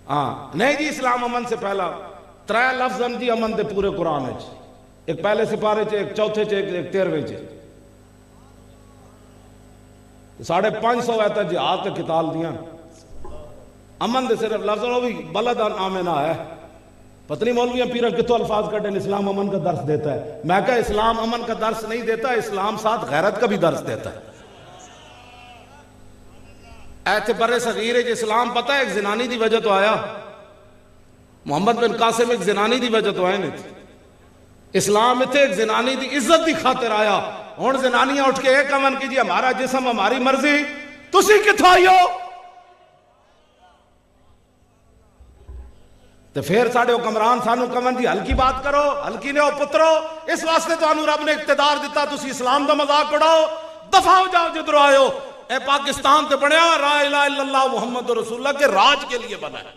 हाँ नहीं जी, इस्लाम अमन से पहला त्रै लफ्ज हैं जी अमन दे पूरे कुरान च, एक पहले सिपारे च, एक चौथे च, एक 13वें च। 550 है तो जिहाद के किताल दिया अमन दे सिर्फ लफ्ज, वो भी बलद आमेना है। पत्नी मौलवियां पीर कितों अल्फाज कटे इस्लाम अमन का दर्स देता है। मैं कहा इस्लाम अमन का दर्स नहीं देता, इस्लाम साथ गैरत का भी दर्स देता है। ऐसे बड़े सगीर इस्लाम पता है एक जनानी की वजह तो आया, मोहम्मद बिन कासिम एक जनानी की वजह तो आए नहीं। इस्लाम इतने एक जनानी की इज्जत की खातिर आया। हुण जनानियां उठ के एक कमन की जी हमारा जिसम हमारी मर्जी, तुसी किथों आई हो? तो फिर साडे हुक्मरान सानू कमन जी हल्की बात करो, हल्की ने हो पुत्रो, इस वास्ते तुहानू रब ने इख्तिदार दिता, तुसी इस्लाम का मजाक उड़ाओ, दफा हो जाओ जिधरों आयो। ए पाकिस्तान ते बनया ला इलाहा इल्लल्लाह मुहम्मद रसूलुल्लाह के राज के लिए बना है।